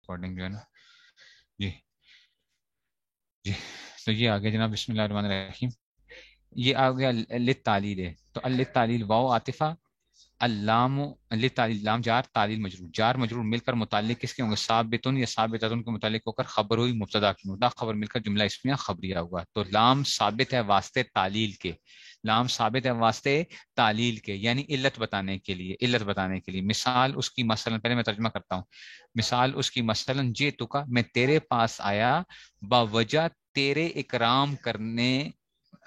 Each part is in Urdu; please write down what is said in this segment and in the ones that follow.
ریکارڈنگ جو ہے نا. جی جی. تو یہ آگے جناب بسم اللہ الرحمن الرحیم. یہ آ گیا للتعلیل ہے. تو للتعلیل واو عاطفہ، اللام للتعلیل لام جار، تعلیل مجرور. جار مجرور مل کر متعلق کس کے ہوں گے؟ ثابتن یا ثابتۃن کے متعلق ہو کر خبر ہوئی مبتدا کی، مبتدا خبر مل کر جملہ اسمیہ خبریہ ہوا. تو لام ثابت ہے واسطے تعلیل کے، لام ثابت ہے واسطے تعلیل کے، یعنی علت بتانے کے لیے، علت بتانے کے لیے. مثال اس کی مثلا، پہلے میں ترجمہ کرتا ہوں. مثال اس کی مثلا جئتک کا، میں تیرے پاس آیا، باوجہ تیرے اکرام کرنے،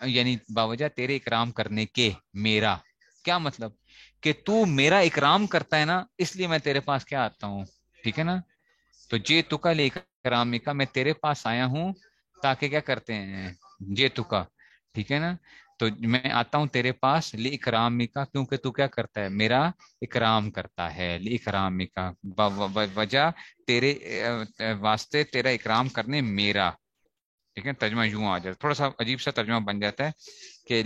یعنی باوجہ تیرے اکرام کرنے کے. میرا کیا مطلب؟ کہ تو میرا اکرام کرتا ہے نا، اس لیے میں تیرے پاس کیا آتا ہوں. ٹھیک ہے نا. تو جئتک لإکرامک، میں تیرے پاس آیا ہوں تاکہ کیا کرتے ہیں؟ جئتک. ٹھیک ہے نا. تو میں آتا ہوں تیرے پاس لإکرامک، کیونکہ تو کیا کرتا ہے؟ میرا اکرام کرتا ہے. لإکرامک وجہ تیرے واسطے تیرا اکرام کرنے میرا. ٹھیک ہے. ترجمہ یوں آ جاتا، تھوڑا سا عجیب سا ترجمہ بن جاتا ہے کہ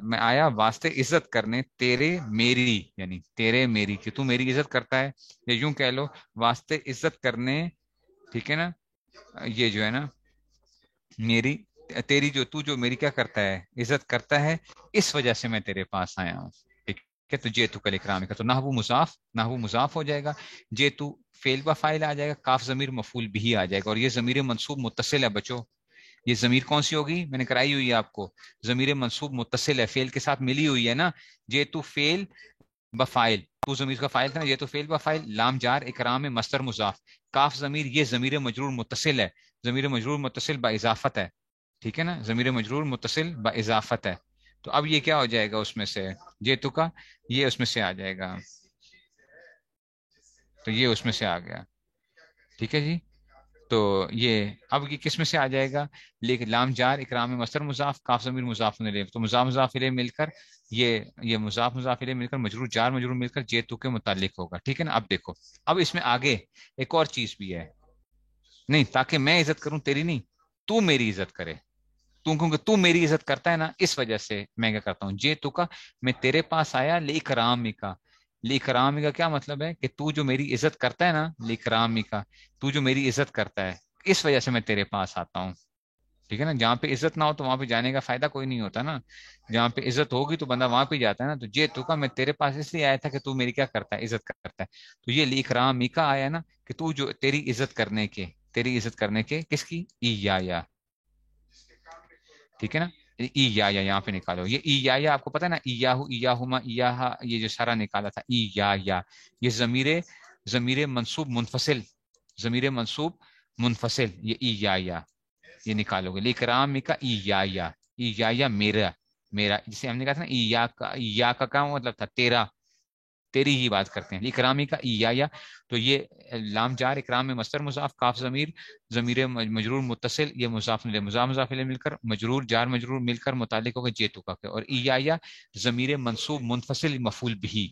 میں آیا واسطے عزت کرنے تیرے میری، یعنی تیرے میری، کہ تو میری عزت کرتا ہے، یا یوں کہہ لو واسطے عزت کرنے. ٹھیک ہے نا. یہ جو ہے نا میری، تیری جو، تو جو میری کیا کرتا ہے؟ عزت کرتا ہے، اس وجہ سے میں تیرے پاس آیا ہوں. ٹھیک ہے. تو جئتک لإکرامک، تو نحو مضاف، نحو مضاف ہو جائے گا. جئتو فعل و فاعل آ جائے گا، کاف ضمیر مفعول بھی آ جائے گا. اور یہ ضمیر منصوب متصل ہے بچو. یہ ضمیر کون سی ہوگی؟ میں نے کرائی ہوئی ہے آپ کو. ضمیر منصوب متصل ہے، فعل کے ساتھ ملی ہوئی ہے نا. جئتو فعل بفائل، تو ضمیر کا فائل تھا نا. جئتو فعل بفائل، لام جار، اکرام مصدر مضاف، کاف ضمیر، یہ ضمیر مجرور متصل ہے. ضمیر مجرور متصل با اضافت ہے. ٹھیک ہے نا. ضمیر مجرور متصل با اضافت ہے. تو اب یہ کیا ہو جائے گا اس میں سے؟ جئتو کا یہ اس میں سے آ جائے گا. تو یہ اس میں سے آ گیا. ٹھیک ہے جی. تو یہ اب یہ کس میں سے آ جائے گا؟ لیکن لام جار، اکرام مصدر مضاف، کاف ضمیر مضاف الیہ، تو مضاف مضاف الیہ مل کر یہ مضاف مضاف الیہ مل کر مجرور جار مجرور مل کر جئتو کے متعلق ہوگا. ٹھیک ہے نا. اب دیکھو، اب اس میں آگے ایک اور چیز بھی ہے. نہیں، تاکہ میں عزت کروں تیری نہیں، تو میری عزت کرے. کیونکہ تو میری عزت کرتا ہے نا، اس وجہ سے میں کیا کرتا ہوں؟ جئتو کا، میں تیرے پاس آیا لإکرامک. لإکرامک کا کیا مطلب ہے؟ کہ تو جو میری عزت کرتا ہے نا، لإکرامک، تو جو میری عزت کرتا ہے، اس وجہ سے میں تیرے پاس آتا ہوں. ٹھیک ہے نا. جہاں پہ عزت نہ ہو تو وہاں پہ جانے کا فائدہ کوئی نہیں ہوتا نا. جہاں پہ عزت ہوگی تو بندہ وہاں پہ جاتا ہے نا. تو جئتو کا، میں تیرے پاس اس لیے آیا تھا کہ تو میری کیا کرتا ہے؟ عزت کرتا ہے. تو یہ لإکرامک آیا نا، کہ تو جو تیری عزت کرنے کے، تیری عزت کرنے کے، کس کی؟ ایایا. ٹھیک ہے نا. یا یہاں پہ نکالو یہ یا آپ کو پتا ہے نا، ایاہو، ایاہما، ایاہا، یہ جو سارا نکالا تھا یا یہ ضمیر منصوب منفصل، ضمیر منصوب منفصل، یہ یا یہ نکالو گے. لإکرامک یا میرا، میرا جسے ہم نے کہا تھا نا یا کا کیا مطلب تھا؟ تیرا، تیری ہی بات کرتے ہیں. لإکرامک یا. تو یہ لام جار، اکرام میں مصدر مضاف، کاف ضمیر، ضمیر مجرور متصل، یہ مضاف الیہ، مضاف الیہ مل کر مجرور جار مجرور مل کر متعلق ہوگا جئتو کا. اور یا ضمیر منصوب منفصل مفعول بھی،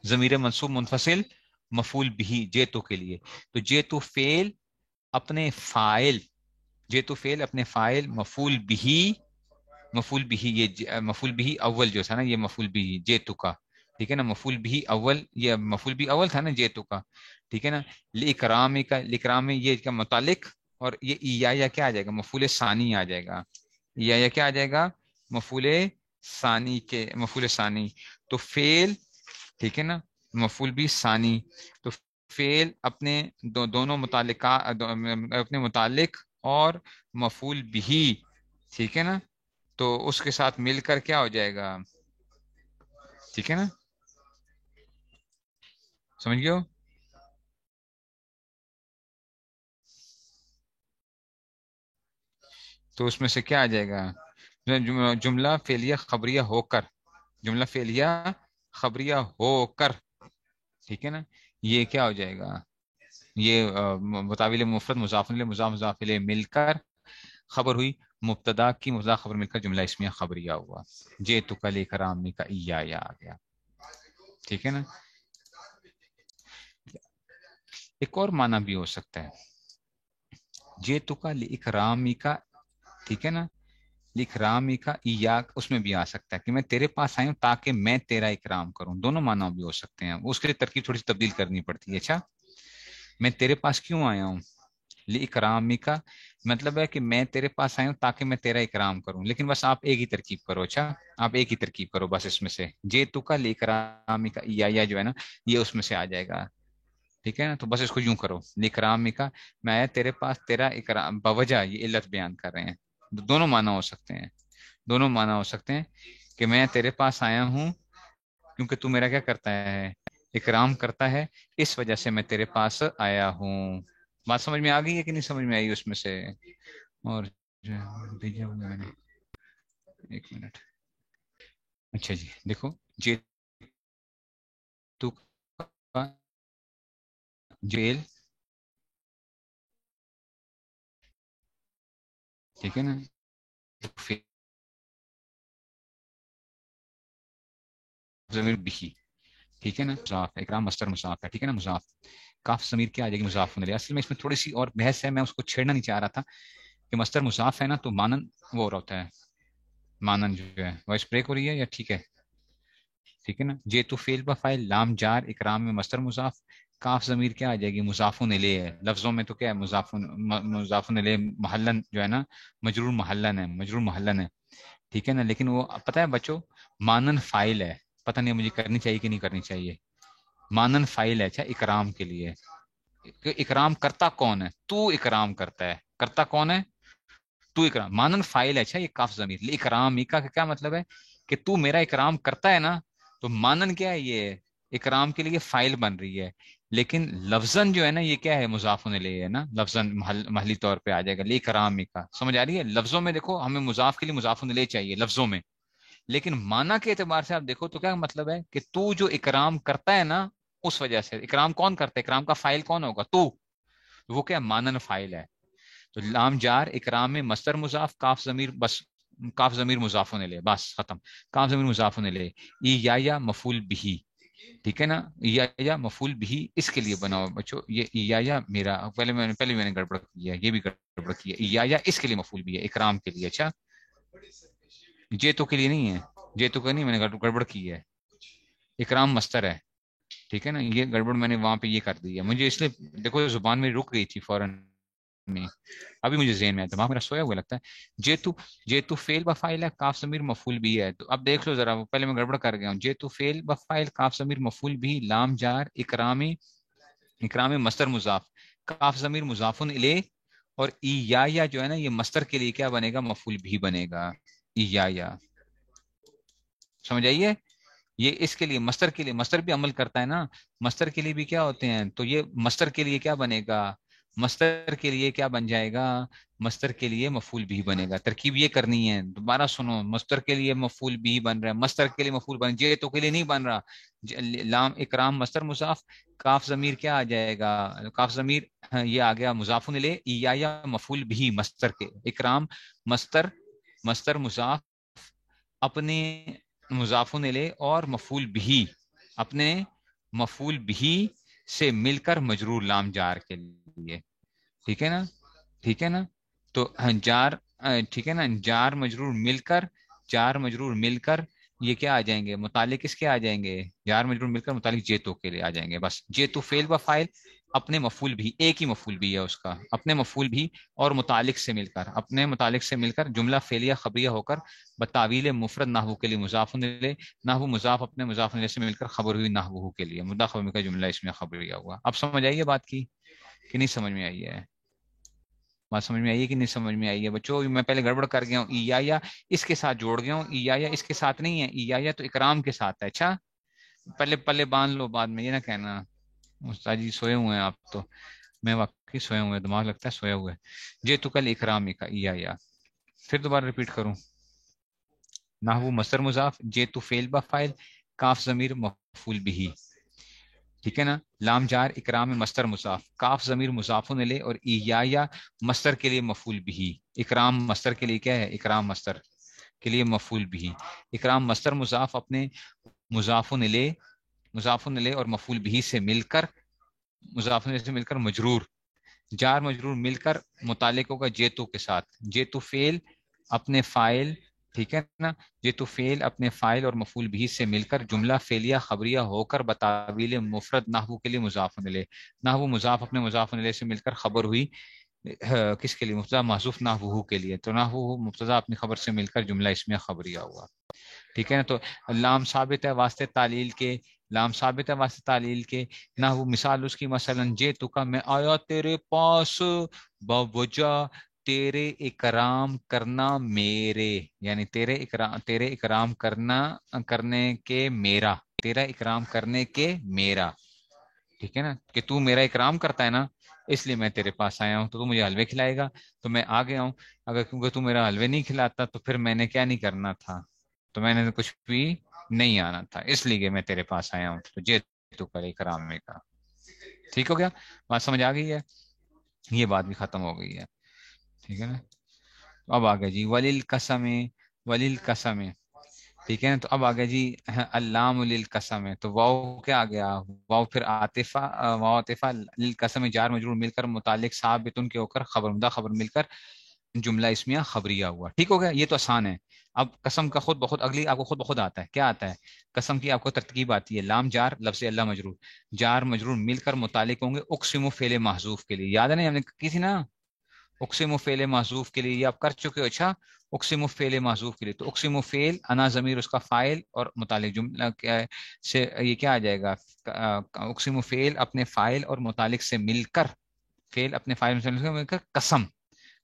ضمیر منصوب منفصل مفعول بھی جئتو کے لیے. تو جئتو فعل اپنے فاعل، جئتو فعل اپنے فاعل، مفعول بھی، مفعول بھی، یہ مفعول بھی اول جو تھا نا، یہ مفعول بھی جئتو کا. ٹھیک ہے نا. مفعول بھی اول، یہ مفعول بھی اول تھا نا جئتو کا. ٹھیک ہے نا. لإکرامک، لإکرام یہ کا متعلق، اور یہ یا کیا آ جائے گا؟ مفعول ثانی آ جائے گا. یا کیا آ جائے گا؟ مفعول ثانی کے، مفعول ثانی. تو فعل، ٹھیک ہے نا، مفعول بھی ثانی. تو فعل اپنے دونوں متعلقات، اپنے متعلق اور مفعول بھی، ٹھیک ہے نا، تو اس کے ساتھ مل کر کیا ہو جائے گا؟ ٹھیک ہے نا. سمجھ گئے ہو؟ تو اس میں سے کیا آ جائے گا؟ جملہ فعلیہ خبریہ ہو کر، جملہ فعلیہ خبریہ ہو کر. ٹھیک ہے نا. یہ کیا ہو جائے گا؟ یہ متاول مفرد مضاف الیہ مضاف مضاف الیہ مل کر خبر ہوئی مبتدا کی، مبتدا خبر مل کر جملہ اسمیہ خبریہ ہوا. جئتک لإکرامک یا آ گیا. ٹھیک ہے نا. ایک اور معنی بھی ہو سکتا ہے جئتک لإکرامک. ٹھیک ہے نا. لإکرامک ایاک، اس میں بھی آ سکتا ہے کہ میں تیرے پاس آئی ہوں تاکہ میں تیرا اکرام کروں. دونوں معنی بھی ہو سکتے ہیں. اس کے لیے ترکیب تھوڑی سی تبدیل کرنی پڑتی ہے. اچھا، میں تیرے پاس کیوں آیا ہوں؟ اکرامی کا مطلب ہے کہ میں تیرے پاس آیا ہوں تاکہ میں تیرا اکرام کروں، لیکن بس آپ ایک ہی ترکیب کرو، اچھا آپ ایک ہی ترکیب کرو بس اس میں سے، جے تو کا اکرامی کا یا جو ہے نا یہ اس میں سے آ جائے گا، ٹھیک ہے نا؟ تو بس اس کو یوں کرو، اکرامی کا میں آیا تیرے پاس تیرا اکرام بوجہ، یہ علت بیان کر رہے ہیں، دونوں معنی ہو سکتے ہیں، دونوں معنی ہو سکتے ہیں کہ میں تیرے پاس آیا ہوں کیونکہ تو میرا کیا کرتا ہے، اکرام کرتا ہے، اس وجہ سے میں تیرے پاس آیا ہوں۔ بات سمجھ میں آ گئی ہے کہ نہیں سمجھ میں آئی اس میں سے؟ اور بھیجا ہوا میں نے، ایک منٹ، اچھا جی دیکھو، تو کا جیل، ٹھیک ہے نا، ضمیر بھی، ٹھیک ہے نا، مضاف ہے، اکرام مصدر مضاف ہے، ٹھیک ہے نا، مضاف، کاف ضمیر کیا آ جائے گی، مضاف ہونے لگے۔ اصل میں اس میں تھوڑی سی اور بحث ہے، میں اس کو چھیڑنا نہیں چاہ رہا تھا کہ مصدر مضاف ہے نا تو مانن وہ ہو رہا ہوتا ہے، مانن جو ہے وائس بریک ہو رہی ہے یا ٹھیک ہے؟ ٹھیک ہے نا، جے تو فیل بفائل لام جار اکرام میں مصدر مضاف، کاف ضمیر کیا آ جائے گی، مضافن الیہ ہے، لفظوں میں تو کیا ہے، مضافن الیہ محلن جو ہے نا، مجرور محلن ہے، مجرور محلن ہے، ٹھیک ہے نا، لیکن وہ پتہ ہے بچوں مانن فائل ہے، پتہ نہیں مجھے کرنی چاہیے کہ نہیں کرنی چاہیے، مانن فائل ہے، اچھا اکرام کے لیے، کہ اکرام کرتا کون ہے، تو اکرام کرتا ہے، کرتا کون ہے، تو اکرام، مانن فائل ہے، اچھا یہ کاف ضمیر اکرام کا کیا مطلب ہے کہ تو میرا اکرام کرتا ہے نا، تو مانن کیا ہے، یہ اکرام کے لیے فائل بن رہی ہے، لیکن لفظن جو ہے نا یہ کیا ہے، مضاف الیہ ہے نا، لفظن محلی طور پہ آ جائے گا اکرام کا، سمجھ آ رہی ہے؟ لفظوں میں دیکھو ہمیں مضاف کے لیے مضاف الیہ چاہیے لفظوں میں، لیکن معنی کے اعتبار سے آپ دیکھو تو کیا مطلب ہے کہ تو جو اکرام کرتا ہے نا، اس وجہ سے اکرام کون کرتا ہے، اکرام کا فائل کون ہوگا، تو وہ کیا مانن فائل ہے، تو لام جار اکرام میں مصدر مضاف، کاف ضمیر، بس کاف ضمیر مضاف لے، بس ختم، کاف ضمیر مضاف لے، یا مفعول بھی، ٹھیک ہے نا، یا مفعول بھی اس کے لیے بنا ہوا بچوں، یہ یا میرا پہلے میں نے گڑبڑ کی ہے، یہ بھی گڑبڑ کی ہے، یا اس کے لیے مفعول بھی ہے، اکرام کے لیے، اچھا جیتو کے لیے نہیں ہے، جیتو کا نہیں، میں نے گڑبڑ کی ہے، اکرام مستر ہے، ٹھیک ہے نا، یہ گڑبڑ میں نے وہاں پہ یہ کر دی ہے، مجھے اس لیے دیکھو زبان میں رک گئی تھی فوراً، نہیں ابھی مجھے ذہن میں آیا، دماغ میرا سویا ہوا لگتا ہے، جیتو فیل بفائل ہے، کاف ضمیر مفعول بھی ہے، تو اب دیکھ لو ذرا، پہلے میں گڑبڑ کر گیا ہوں، جیتو فیل بفائل کاف ضمیر مفعول بھی لام جار اکرامی، اکرام مستر مضاف، کاف ضمیر مضاف الیہ، اور یا جو ہے نا یہ مستر کے لیے کیا بنے گا، مفعول بھی بنے گا، یا سمجھ آئیے؟ یہ اس کے لیے مستر کے لیے، مستر بھی عمل کرتا ہے نا، مستر کے لیے بھی کیا ہوتے ہیں، تو یہ مستر کے لیے کیا بنے گا، مستر کے لیے کیا بن جائے گا، مستر کے لیے مفعول بھی بنے گا، ترکیب یہ کرنی ہے، دوبارہ سنو، مستر کے لیے مفعول بھی بن رہا ہے، مستر کے لیے مفعول بن، جے تو کے لیے نہیں بن رہا، لام اکرام مستر مضاف، کاف ضمیر کیا آ جائے گا، کاف ضمیر یہ آ گیا مضاف الیہ، یا مفعول بھی مستر کے، اکرام مستر، مستر مضاف اپنے مضاف الیہ اور مفعول بھی اپنے مفعول بھی سے مل کر مجرور لام جار کے لیے، ٹھیک ہے نا، ٹھیک ہے نا، تو جار، ٹھیک ہے نا، جار مجرور مل کر، جار مجرور مل کر یہ کیا آ جائیں گے، متعلق کس کے آ جائیں گے، جار مجرور مل کر متعلق جیتو کے لیے آ جائیں گے، بس جیتو فعل و فاعل، اپنے مفعول بھی، ایک ہی مفعول بھی ہے اس کا، اپنے مفعول بھی اور متعلق سے مل کر، اپنے متعلق سے مل کر جملہ فعلیہ خبریہ ہو کر بتاویل مفرد نحو کے لیے مضاف الیہ، نحو مضاف اپنے مضاف الیہ سے مل کر خبر ہوئی نحو کے لیے، مدہ خبر کا جملہ اس میں خبریہ ہوا۔ اب سمجھ آئیے بات کی کہ نہیں سمجھ میں آئی ہے؟ بات سمجھ میں آئی ہے کہ نہیں سمجھ میں آئی ہے بچوں؟ میں پہلے گڑبڑ کر گیا ہوں، یا اس کے ساتھ جوڑ گیا ہوں، یا اس کے ساتھ نہیں ہے، یا تو اکرام کے ساتھ ہے، اچھا پہلے پلے باندھ لو، بعد میں یہ نہ کہنا استاد جی سوئے ہوئے ہیں آپ، تو میں واقعی سوئے ہوئے، دماغ لگتا ہے سویا ہوا ہے، جے تو کل اکرامی کا یا پھر دوبارہ ریپیٹ کروں، نحو مصدر مضاف، جے تو فعل بفاعل، کاف ضمیر مفعول بھی، ٹھیک ہے نا، لام جار اکرام مستر مضاف، کاف ضمیر مضاف الیہ، اور یا مستر کے لیے مفعول بھی، اکرام مستر کے لیے کیا ہے، اکرام مستر کے لیے مفعول بھی، اکرام مستر مضاف اپنے مضاف الیہ، مضاف الیہ اور مفعول بھی سے مل کر، مضاف الیہ سے مل کر مجرور، جار مجرور مل کر متعلق ہوگا جیتو کے ساتھ، جیتو فعل اپنے فائل ٹھیک ہے نا. یہ تو فعل اپنے فاعل اور مفعول بھی سے مل کر جملہ فعلیہ خبریہ ہو کر بتاویل مفرد نحو کے لیے مضاف الیہ. نحو مضاف اپنے مضاف الیہ سے مل کر خبر ہوئی کس کے لیے؟ مبتدا محذوف نحوہ کے لیے. تو نحوہ مبتدا اپنی خبر سے مل کر جملہ اسمیہ خبریہ ہوا. ٹھیک ہے نا. تو لام ثابت ہے واسطے تعلیل کے، لام ثابت ہے واسطے تعلیل کے. نہ وہ مثال اس کی مثلا جیتو کا میں آیا تیرے پاس بوجہ تیرے اکرام کرنا میرے، یعنی تیرے اکرام کرنے کے میرا، تیرا اکرام کرنے کے میرا. ٹھیک ہے نا، کہ تو میرا اکرام کرتا ہے نا اس لیے میں تیرے پاس آیا ہوں، تو مجھے حلوے کھلائے گا تو میں آ گیا ہوں. اگر کیونکہ تو میرا حلوے نہیں کھلاتا تو پھر میں نے کیا نہیں کرنا تھا، تو میں نے کچھ بھی نہیں آنا تھا، اس لیے میں تیرے پاس آیا ہوں. تو جے تو کرے کرام میں کا. ٹھیک ہو گیا، بات سمجھ آ گئی ہے، یہ بات بھی ختم ہو گئی ہے. ٹھیک ہے نا. اب آگے جی ولیل قسم، ولیل قسم. ٹھیک ہے نا. تو اب آگے جی اللام للقسم ہے. تو واو کیا آ گیا؟ واو پھر عاطفہ، واو عاطفہ للقسم جار مجرور مل کر متعلق ثابت ان کے ہو کر خبر مدہ خبر مل کر جملہ اسمیہ خبریہ ہوا. ٹھیک ہو گیا، یہ تو آسان ہے. اب قسم کا خود بخود اگلی آپ کو خود بخود آتا ہے. کیا آتا ہے؟ قسم کی آپ کو ترکیب آتی ہے، لام جار لفظ اللہ مجرور، جار مجرور مل کر متعلق ہوں گے اقسم فعل محذوف کے لیے. یاد ہے نا ہم نے کی تھی نا اقسم فعل محذوف کے لیے، یہ آپ کر چکے ہو. اچھا، اقسم فعل محذوف کے لیے تو اقسم فعل انا ضمیر اس کا فاعل اور متعلق جملہ سے یہ کیا آ جائے گا؟ اقسم فعل اپنے فاعل اور متعلق سے مل کر، فعل اپنے فاعل سے مل کر قسم.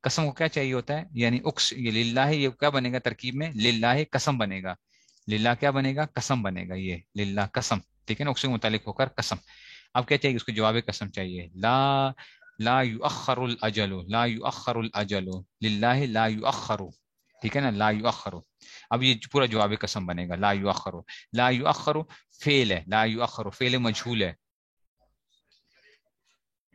قسم کو کیا چاہیے ہوتا ہے؟ یعنی یہ للہ، یہ کیا بنے گا ترکیب میں؟ للہ قسم بنے گا. للہ کیا بنے گا؟ قسم بنے گا. یہ للہ قسم. ٹھیک ہے نا، اقسم متعلق ہو کر قسم. اب کیا چاہیے؟ اس کو جواب قسم چاہیے. لا یؤخر الاجل، لا یؤخر الاجل للہ لا یؤخر. ٹھیک ہے نا، لا یؤخر. اب یہ پورا جواب قسم بنے گا. لا یؤخر، لا یؤخر فعل ہے، لا یؤخر فعل مجہول ہے.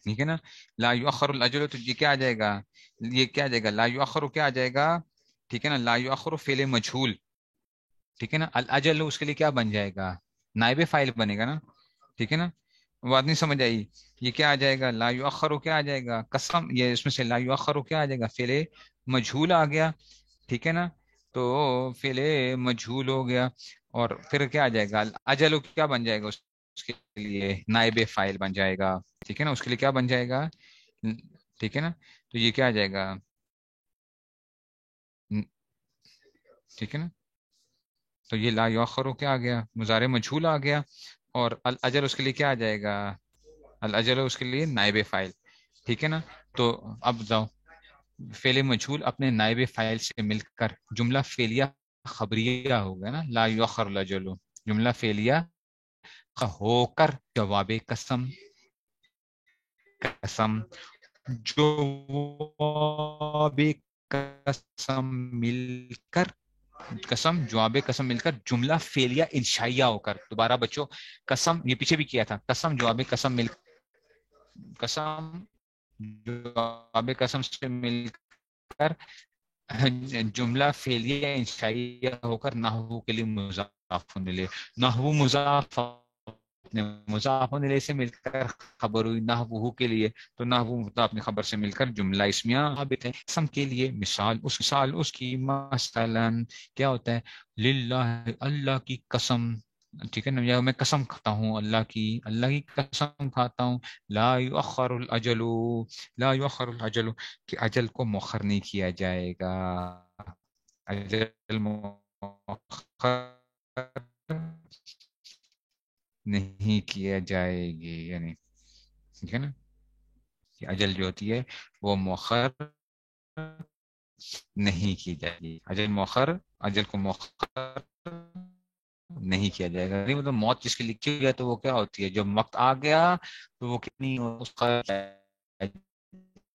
ٹھیک ہے نا. لا یؤخر الاجل تو یہ کیا آ جائے گا؟ یہ کیا آ جائے گا؟ لا یؤخر کیا آ جائے گا؟ ٹھیک ہے نا، لا یؤخر فعل مجہول. ٹھیک ہے نا. الاجل اس کے لیے کیا بن جائے گا؟ نائب فاعل بنے گا نا. ٹھیک ہے نا. بات نہیں سمجھ آئی؟ یہ کیا آ جائے گا؟ لا یؤخر کیا آ جائے گا؟ قسم. یہ اس میں سے لا یؤخر کیا آ جائے گا؟ فعل مجہول آ گیا. ٹھیک ہے نا. تو فعل مجہول ہو گیا، اور پھر کیا آ جائے گا؟ اجل کیا بن جائے گا؟ اس کے لیے نائب فاعل بن جائے گا. ٹھیک ہے نا، اس کے لیے کیا بن جائے گا؟ ٹھیک ہے نا. تو یہ کیا آ جائے گا؟ ٹھیک ہے نا. تو یہ لا یؤخر کیا آ گیا؟ مضارع مجہول آ گیا. اور الاجل اس کے لیے کیا آ جائے گا؟ الاجل اس کے لیے نائب فاعل. ٹھیک ہے نا. تو اب جاؤ، فعل مجہول اپنے نائب فاعل سے مل کر جملہ فعلیہ خبریہ ہو گیا نا. لا یؤخر الاجل جملہ فعلیہ ہو کر جواب قسم، قسم جواب قسم مل کر، قسم جواب قسم مل کر جملہ فعلیہ انشائیہ ہو کر. دوبارہ بچوں، قسم یہ پیچھے بھی کیا تھا. قسم جواب قسم مل، قسم جواب قسم سے مل کر جملہ فعلیہ انشائیہ ہو کر نحو کے لیے مضاف الیہ. نحو مضاف مضاف الیہ سے مل کر خبر ہوئی نحو کے لیے. تو نحو اپنی خبر سے مل کر جملہ اسمیہ ثابت ہے قسم کے لیے. مثال اس کی مثلا کیا ہوتا ہے؟ للہ اللہ کی قسم. ٹھیک ہے نا، یا میں قسم کھاتا ہوں اللہ کی، اللہ کی قسم کھاتا ہوں. لا یؤخر الاجل، لا یؤخر الاجل کہ اجل کو مؤخر نہیں کیا جائے گا. اجل مؤخر نہیں کیا جائے گی، یعنی ٹھیک ہے نا، کہ اجل جو ہوتی ہے وہ مؤخر نہیں کی جائے گی. اجل مؤخر، اجل کو مؤخر نہیں کیا جائے گا. نہیں مطلب موت جس کی لکھی ہوئی ہے تو وہ کیا ہوتی ہے؟ جب وقت آ گیا تو وہ کتنی اس کا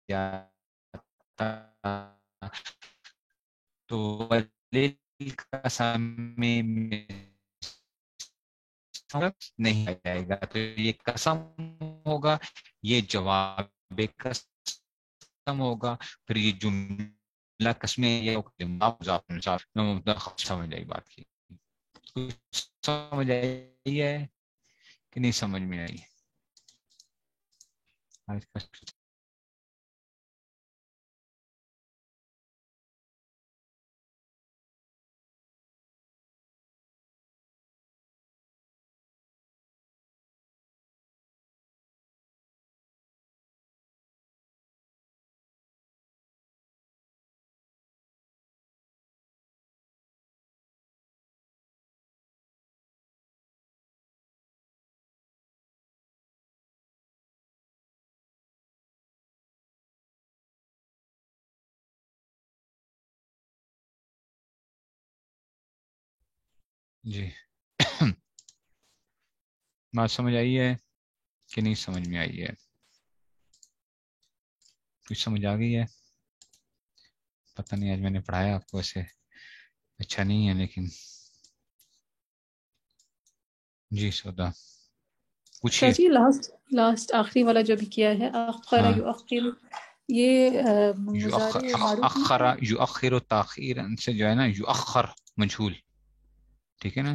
جاتا. تو قسم میں نہیں آ جائے گا. تو یہ قسم ہوگا، یہ جواب قسم ہوگا. پھر یہ جملہ قسم سمجھ آئی بات کی؟ سمجھ آئی ہے کہ نہیں سمجھ میں آئی؟ جی بات سمجھ آئی ہے کہ نہیں سمجھ میں آئی ہے؟ کچھ سمجھ آ گئی ہے؟ پتہ نہیں، آج میں نے پڑھایا آپ کو ایسے اچھا نہیں ہے لیکن. جی سودا سر پوچھیے. جی لاسٹ آخری والا جو بھی کیا ہے، اخر ہاں، یؤخر، یہ مضارع معروف نہیں اخر ہے؟ یؤخر تاخیر سے جو ہے نا، یؤخر مجھول، ٹھیک ہے نا.